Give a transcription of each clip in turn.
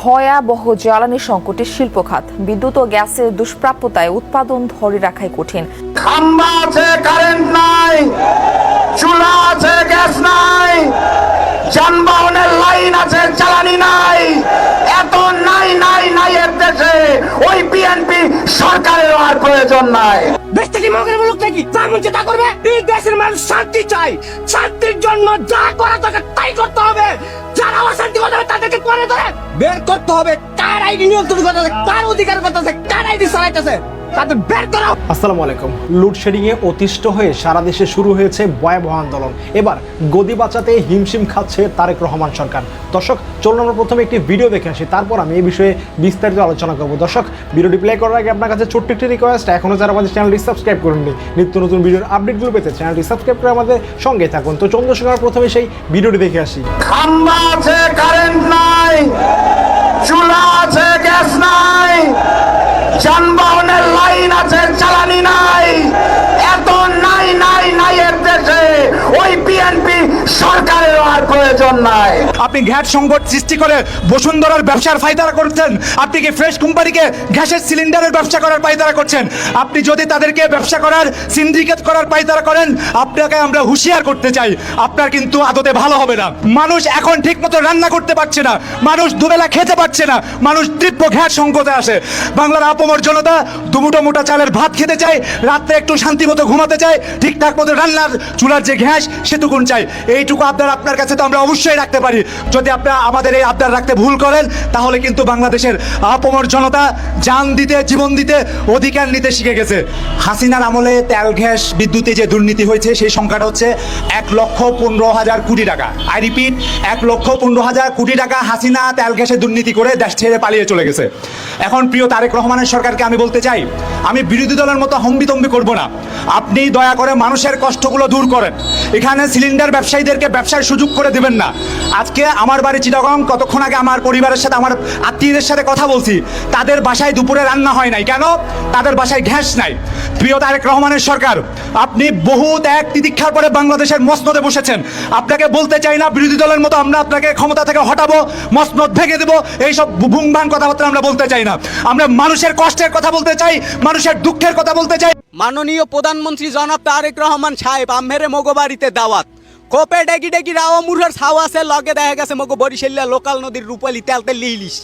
ভয়াবহ জ্বালানি সংকটে শিল্প খাত, বিদ্যুৎ ও গ্যাসের দুষ্প্রাপ্যতায় উৎপাদন ধরে রাখাই কঠিন। খাম্বা আছে, কারেন্ট নাই, চুলা আছে, গ্যাস নাই, যানবাহনের লাইন আছে, জ্বালানি নাই। এত নাই নাই নাই এর দেশে ওই বিএনপি সরকারের আর প্রয়োজন নাই। দেশ থেকে মগের মুলুক নাকি যা মন তা করবে। এই দেশের মানুষ শান্তি চাই, শান্তির জন্য যা করা দরকার তাই করতে হবে। যারা অশান্তি করবে তাদেরকে করে ধরে বের করতে হবে। কার আইডি নিয়ন্ত্রণ করতে হবে, কার অধিকার করতে আছে, কার আইডি চালাইতেছে তাদের বের করা। আসসালামু আলাইকুম। লোডশেডিং এ অতিষ্ঠ হয়ে সারা দেশে শুরু হয়েছে ভয়াবহ আন্দোলন। এবার গদি বাঁচাতে হিমশিম খাচ্ছে তারেক রহমান সরকার। দর্শক, চলুন আমরা প্রথমে একটি ভিডিও দেখে আসি, তারপর আমি এই বিষয়ে বিস্তারিত আলোচনা করব। দর্শক, ভিডিওটি প্লে করার আগে আপনার কাছে ছোট্ট একটি রিকোয়েস্ট, এখনো যারা আমাদের চ্যানেলটি সাবস্ক্রাইব করেননি, নিত্য নতুন ভিডিওর আপডেটগুলো পেতে চ্যানেলটি সাবস্ক্রাইব করে আমাদের সঙ্গে থাকুন। তো চলুন দর্শক, আমরা প্রথমে সেই ভিডিওটি দেখে আসি। খাম্বা আছে, কারেন্ট নাই, চুলা আছে, গ্যাস নাই, যানবাহনের লাইন আছে, জ্বালানি নাই। এত নাই নাই নাই এর দেশে ওই বিএনপি সরকারের আর প্রয়োজন নাই। আপনি গ্যাস সংকট সৃষ্টি করে বসুন্ধরার ব্যবসার ফায়দারা করছেন। আপনি কি ফ্রেশ কোম্পানিকে গ্যাসের সিলিন্ডারের ব্যবসা করার পায়তারা করছেন। আপনি যদি তাদেরকে ব্যবসা করার সিন্ডিকেট করার পায়তারা করেন, আপনাকে আমরা হুঁশিয়ার করতে চাই, আপনার কিন্তু আদতে ভালো হবে না। মানুষ এখন ঠিক মতো রান্না করতে পারছে না, মানুষ দুবেলা খেতে পারছে না, মানুষ তীব্র গ্যাস সংকটে আসে। বাংলার আপমর জনতা দুমুটো মোটা চালের ভাত খেতে চায়, রাত্রে একটু শান্তি মতো ঘুমাতে চায়, ঠিকঠাক মতো রান্নার চুলার যে গ্যাস সেটুকুন চাই। এইটুকু আপনার কাছে তো আমরা অবশ্যই রাখতে পারি। যদি আপনারা আমাদের এই আবদার রাখতে ভুল করেন, তাহলে কিন্তু বাংলাদেশের আপমর জনতা জান দিতে, জীবন দিতে, অধিকার নিতে শিখে গেছে। হাসিনার আমলে তেল গ্যাস বিদ্যুতে যে দুর্নীতি হয়েছে সেই সংখ্যাটা হচ্ছে 1,15,000 কোটি টাকা। আই রিপিট, 1,15,000 কোটি টাকা হাসিনা তেল গ্যাসে দুর্নীতি করে দেশ ছেড়ে পালিয়ে চলে গেছে। এখন প্রিয় তারেক রহমানের সরকারকে আমি বলতে চাই, আমি বিরোধী দলের মতো হম্বিতম্বি করব না। আপনি দয়া করে মানুষের কষ্টগুলো দূর করেন। এখানে সিলিন্ডার ব্যবসায়ীদেরকে ব্যবসার সুযোগ করে দেবেন না। আজকে আমার বাড়ি চিটাগং, কতক্ষণ আগে আমার পরিবারের সাথে, আমার আত্মীয়দের সাথে কথা বলছি, তাদের বাসায় দুপুরে রান্না হয় নাই। কেন? তাদের বাসায় গ্যাস নাই। প্রিয় তারেক রহমানের সরকার, আপনি বহু ত্যাগ তিতিক্ষার পরে বাংলাদেশের মসনদে বসেছেন। আপনাকে বলতে চাই না বিরোধী দলের মতো আমরা আপনাকে ক্ষমতা থেকে হটাবো, মসনদ ভেঙে দেবো, এইসব ভুংভাং কথাবার্তা আমরা বলতে চাই না। আমরা মানুষের কষ্টের কথা বলতে চাই, মানুষের দুঃখের কথা বলতে চাই। মাননীয় প্রধানমন্ত্রী জনাব তারেক রহমান সাহেব আম্মেরে মগো বাড়িতে দাওয়াত কোপে ডেকি ডেকি রাওয়া মুরহার ছাও আছে, লগে দেখা গেছে মগো বরিশাল্লা লোকাল নদীর রূপালি তেলতে লিলিস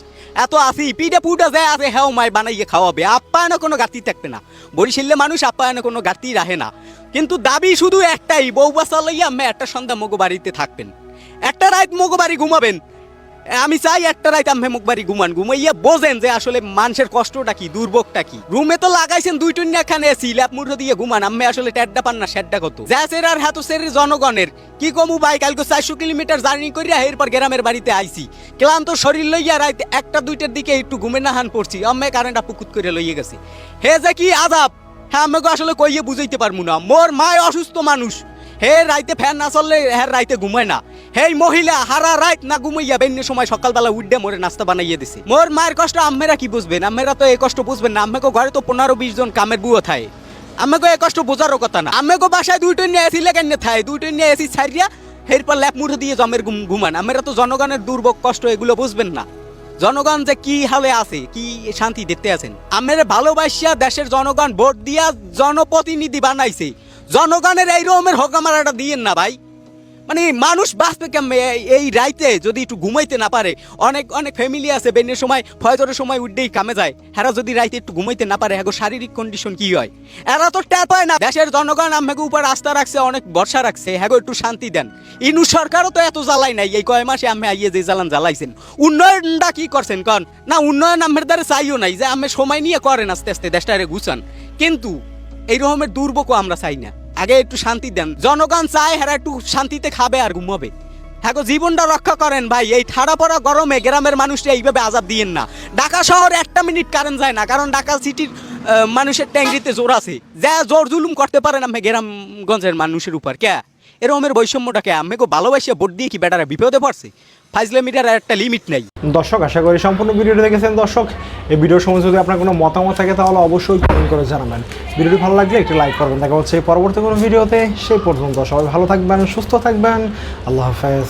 এত আসি পিঠে পুটা যায় আছে, হ্যাঁ মায় বানাইয়ে খাওয়াবে। আপ্যায়নে কোনো ঘাটতি থাকবে না, বরিশাল্লা মানুষ আপ্যায়নে কোনো ঘাটতি রাখে না। কিন্তু দাবি শুধু একটাই, বউ বাচ্চা লইয়া আম্মে একটা সন্ধ্যা মগো বাড়িতে থাকবেন, একটা রাত মগো বাড়ি ঘুমাবেন। আমি চাই একটা রাত আম্মে মুখ বাড়ি ঘুমাইয়া বোঝেন যে আসলে মানুষের কষ্টটা কি, দুর্ভোগটা কি। রুমে তো লাগাইছেন 2 খানে এসি, ল্যাপ মুঠো দিয়ে ঘুমান, আম্মে আসলে ট্যাড্ডা পান না, সেড্ডা কত জ্যাসের আর হাতুসের জনগণের কি কমু ভাই। কালকে 400 কিলোমিটার জার্নি করিয়া এরপর গ্রামের বাড়িতে আইছি, ক্লান্ত শরীর লইয়া রাত 1টা-2টার দিকে একটু ঘুমে না হান পড়ছি, আম্মে কারেন্টটা পুকুত করে লইয়ে গেছে। হে যে কি আজাব, হ্যাঁ আমাকে আসলে কইয়ে বুঝাইতে পারবো না। মোর মায় অসুস্থ মানুষ, হে রাইতে ফ্যান না চললে হ্যাঁ রাইতে ঘুমায় না। হেই মহিলা হারা রাত না ঘুমাইয়া বেন্য সময় সকালবেলা উঠে মোরে নাস্তা বানাইয়ে দিছে। মোর মায়ের কষ্ট আম্মেরা কি বুঝবেন? আম্মেরা তো এই কষ্ট বুঝবেন না। আম্মেকে ঘরে তো 15-20 জন কামের বুয়ো থাকে, আম্মেকে এই কষ্ট বোঝারও কথা না। আম্মেকে বাসায় 2 এসি লেগে থাকে, 2 এসি ছাড়িয়া এরপর ল্যাপ মুঠো দিয়ে জমের ঘুমান। আম্মেরা তো জনগণের দুর্ভোগ কষ্ট এগুলো বুঝবেন না। জনগণ যে কি হালে আছে, কি শান্তি দেখতে আছেন। আম্মের ভালোবাসিয়া দেশের জনগণ ভোট দিয়া জনপ্রতিনিধি বানাইছে, জনগণের এই রকমের হকামারাটা দিয়েন না ভাই। মানে মানুষ বাঁচবে কেমনে এই রাইতে যদি একটু ঘুমাইতে না পারে? অনেক অনেক ফ্যামিলি আছে বেনের সময় ফয়জরের সময় উঠেই কামে যায়, এরা যদি রাইতে একটু ঘুমাইতে না পারে, হ্যাঁ শারীরিক কন্ডিশন কি হয়? এরা তো ট্যাপ হয় না। দেশের জনগণ আমাকে উপর আস্থা রাখছে, অনেক ভরসা রাখছে, হ্যাঁ একটু শান্তি দেন। ইনু সরকারও তো এত জ্বালাই নাই, এই কয় মাসে আমি আইয়ে যে জ্বালান জ্বালাইছেন। উন্নয়নটা কি করছেন কন? না উন্নয়ন আমের দ্বারা চাইও নাই, যে আমি সময় নিয়ে করেন আস্তে আস্তে দেশটারে গুছান। কিন্তু এই রকমের দুর্ভোগও আমরা চাই না। আগে একটু শান্তি দেন, জনগণ চায় হেরা একটু শান্তিতে খাবে আর ঘুমাবে। হ্যাঁ জীবনটা রক্ষা করেন ভাই। এই ঠাড়া পড়া গরমে গ্রামের মানুষটা এইভাবে আজাব দিয়েন না। ঢাকা শহরে 1 মিনিট কারেন্ট যায় না, কারণ ঢাকা সিটির মানুষের ট্যাঙ্গিতে জোর আছে, যা জোর জুলুম করতে পারেন আমি গ্রামগঞ্জের মানুষের উপর। কে এরকমের বৈষম্যটা কে? আমি ভালোবাসিয়া ভোট দিয়ে কি বেটারা বিপদে পড়ছে? ফাইজলে মিটার একটা লিমিট নেই। দর্শক, আশা করি সম্পূর্ণ ভিডিওটি দেখেছেন। দর্শক, এই ভিডিওর সময় যদি আপনার কোনো মতামত থাকে তাহলে অবশ্যই কমেন্ট করে জানাবেন। ভিডিওটি ভালো লাগলে একটি লাইক করবেন। দেখা হচ্ছে পরবর্তী কোনো ভিডিওতে। সেই পর্যন্ত সবাই ভালো থাকবেন, সুস্থ থাকবেন। আল্লাহ হাফেজ।